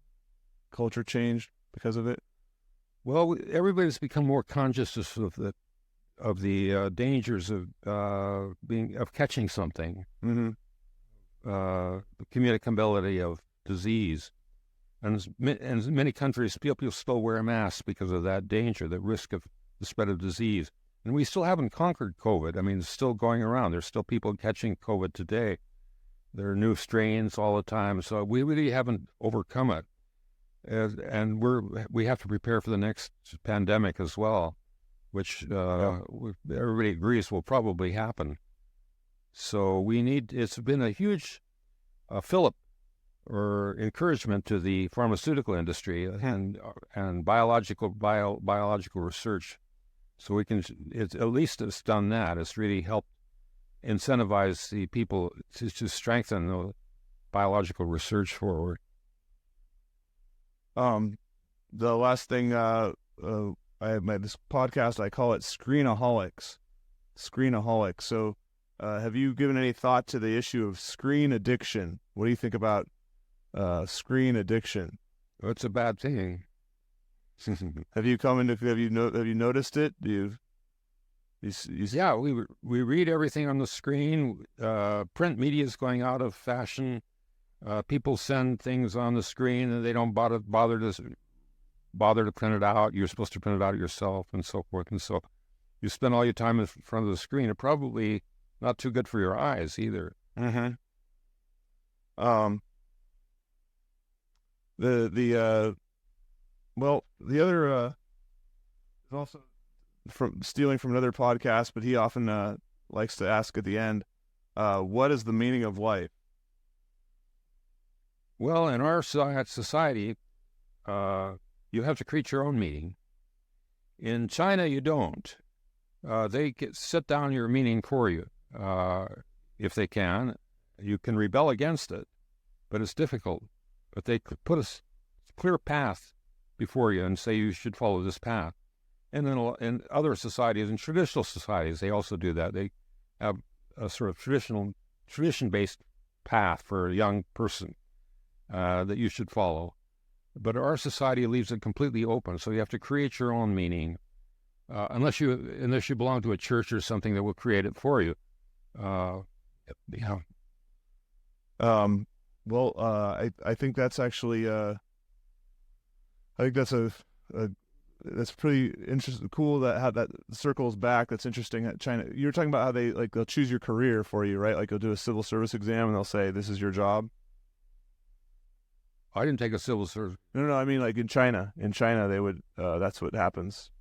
culture changed because of it? Well, everybody's become more conscious of the dangers of catching something, the communicability of disease, and in many countries, people still wear masks because of that danger, the risk of the spread of disease. And we still haven't conquered COVID. I mean, it's still going around. There's still people catching COVID today. There are new strains all the time, so we really haven't overcome it. And we have to prepare for the next pandemic as well, which everybody agrees will probably happen. So it's been a huge fillip or encouragement to the pharmaceutical industry and biological research. So at least it's done that. It's really helped incentivize the people to strengthen the biological research forward. The last thing, I have this podcast, I call it Screenaholics. So, have you given any thought to the issue of screen addiction? What do you think about screen addiction? Well, it's a bad thing. Have you noticed it? Yeah, we read everything on the screen. Print media is going out of fashion. People send things on the screen and they don't bother to print it out. You're supposed to print it out yourself and so forth. And so you spend all your time in front of the screen. It's probably not too good for your eyes either. The other is also from stealing from another podcast, but he often likes to ask at the end, what is the meaning of life? Well, in our society, you have to create your own meaning. In China, you don't. They set down your meaning for you if they can. You can rebel against it, but it's difficult. But they could put a clear path before you and say you should follow this path. And then in other societies, in traditional societies, they also do that. They have a sort of tradition-based path for a young person that you should follow. But our society leaves it completely open, so you have to create your own meaning, unless you belong to a church or something that will create it for you. I think that's actually that's pretty interesting, cool that how that circles back. That's interesting. At China, you were talking about how they'll choose your career for you, right? Like they'll do a civil service exam and they'll say this is your job. I didn't take a civil service. No. I mean, like in China, they would. That's what happens.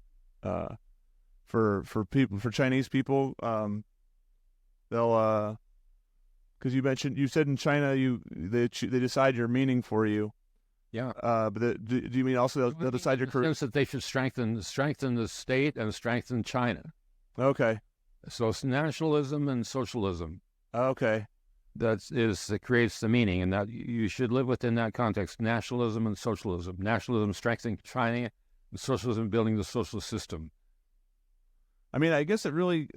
For Chinese people, they'll because you said in China they decide your meaning for you. Yeah. But do you mean also they'll decide your career? Sense that they should strengthen the state and strengthen China. Okay. So it's nationalism and socialism. Okay. That creates the meaning, and that you should live within that context: nationalism and socialism. Nationalism strengthening China, and socialism building the socialist system. I mean, I guess that really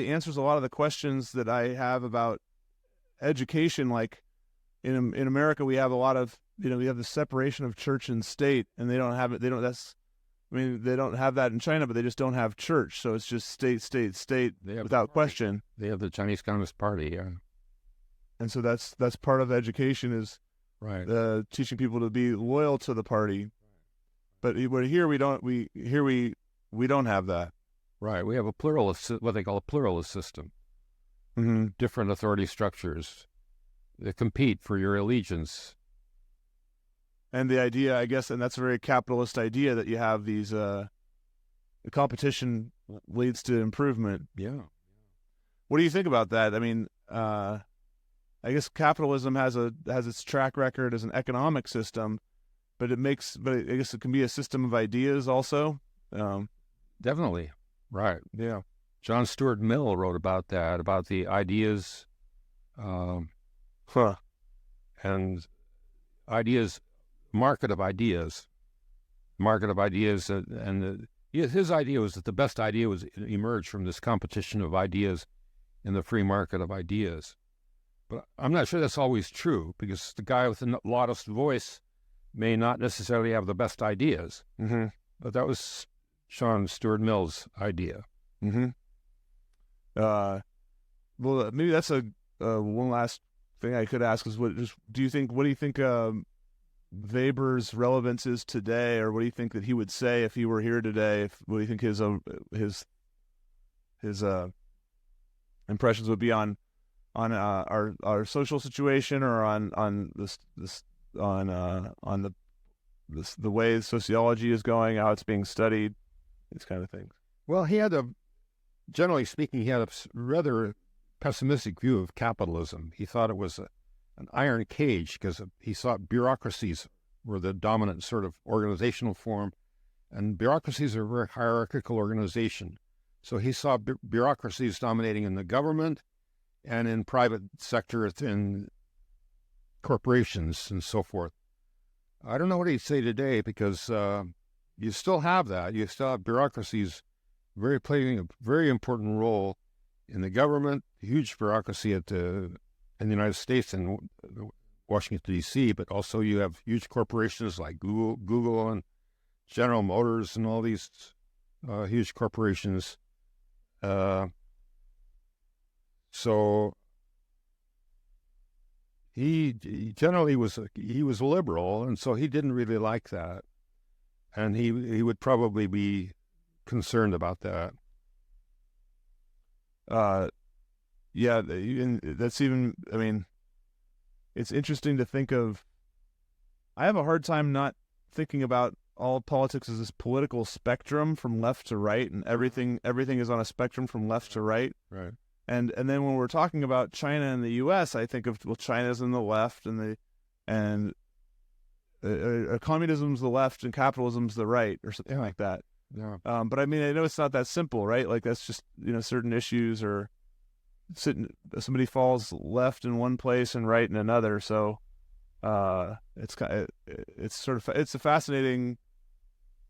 answers a lot of the questions that I have about education. Like in America, we have a lot of we have the separation of church and state, and they don't have it. They don't have that in China, but they just don't have church. So it's just state without question. They have the Chinese Communist Party, yeah. And so that's part of education is right. Teaching people to be loyal to the party. But here we don't have that. Right. We have what they call a pluralist system. Mm-hmm. different authority structures that compete for your allegiance. And the idea, I guess, and that's a very capitalist idea that you have these the competition leads to improvement. Yeah. What do you think about that? I mean, I guess capitalism has its track record as an economic system, but I guess it can be a system of ideas also. Definitely. Right. Yeah. John Stuart Mill wrote about that, about the ideas Huh. and ideas, market of ideas, and his idea was that the best idea was emerged from this competition of ideas in the free market of ideas. But I'm not sure that's always true, because the guy with the loudest voice may not necessarily have the best ideas. Mm-hmm. But that was John Stuart Mill's idea. Mm-hmm. Well, maybe that's a one last thing I could ask is what do you think Weber's relevance is today, or what do you think that he would say if he were here today? What do you think his impressions would be on our social situation, or on the way sociology is going, how it's being studied, these kind of things? Well, generally speaking, he had a rather pessimistic view of capitalism. He thought it was an iron cage, because he thought bureaucracies were the dominant sort of organizational form, and bureaucracies are a very hierarchical organization. So he saw bureaucracies dominating in the government and in private sector, in corporations and so forth. I don't know what he'd say today, because you still have that. You still have bureaucracies playing a very important role in the government, huge bureaucracy in the United States and Washington, D.C., but also you have huge corporations like Google and General Motors and all these huge corporations. So he generally was liberal, and so he didn't really like that, and he would probably be concerned about that. Yeah, that's even. I mean, it's interesting to think of. I have a hard time not thinking about all politics as this political spectrum from left to right, and everything is on a spectrum from left to right. Right. And then when we're talking about China and the U.S., I think of, well, China's in the left, and communism's the left and capitalism's the right, or something like that. Yeah. But I mean, I know it's not that simple, right? Like, that's just, certain issues or somebody falls left in one place and right in another. So it's a fascinating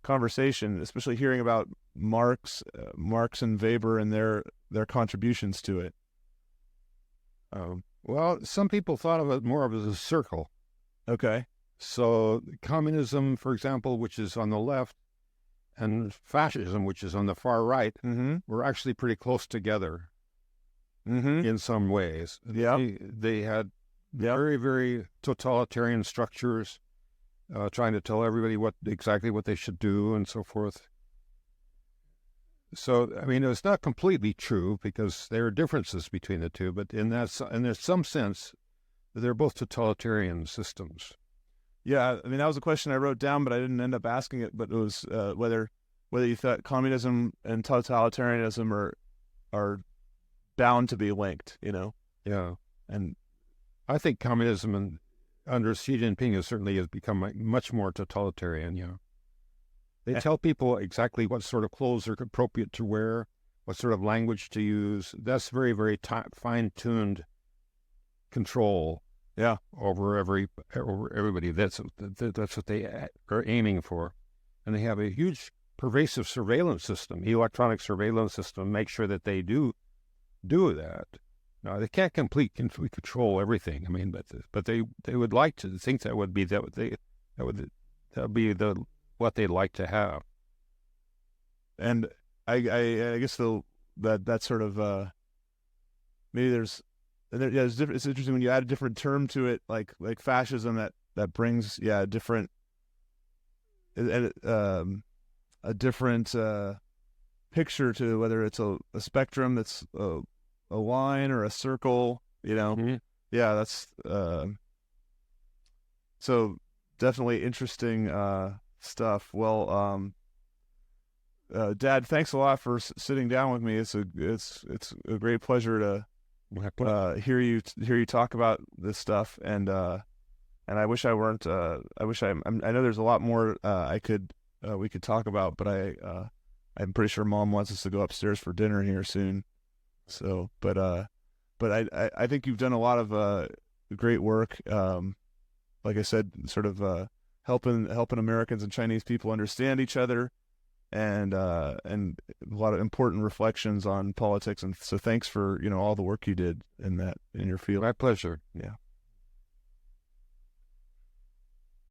conversation, especially hearing about Marx and Weber and their contributions to it. Well, some people thought of it more of as a circle. Okay. So communism, for example, which is on the left, and fascism, which is on the far right, mm-hmm. were actually pretty close together mm-hmm. in some ways. Yeah. They had very, very totalitarian structures, trying to tell everybody exactly what they should do and so forth. So, I mean, it's not completely true, because there are differences between the two, but in there's some sense that they're both totalitarian systems. Yeah, I mean, that was a question I wrote down, but I didn't end up asking it. But it was whether you thought communism and totalitarianism are bound to be linked, Yeah. And I think communism under Xi Jinping has become much more totalitarian. Yeah. They tell people exactly what sort of clothes are appropriate to wear, what sort of language to use. That's very, very fine-tuned control. Yeah, over everybody. That's what they are aiming for, and they have a huge, pervasive surveillance system, electronic surveillance system, make sure that they do that. Now, they can't completely control everything. I mean, but they would like to think that would be what they'd like to have. And I guess that sort of maybe there's. And it's interesting when you add a different term to it, like fascism, that brings a different picture to whether it's a spectrum that's a line or a circle, you know. Mm-hmm. Yeah, that's so definitely interesting stuff. Well, Dad, thanks a lot for sitting down with me. It's a great pleasure to hear you talk about this stuff, and I wish I weren't. I wish I know there's a lot more we could talk about, but I'm pretty sure Mom wants us to go upstairs for dinner here soon. So, but I think you've done a lot of great work. Like I said, sort of helping Americans and Chinese people understand each other, and a lot of important reflections on politics. And so, thanks for all the work you did in your field. My pleasure. Yeah.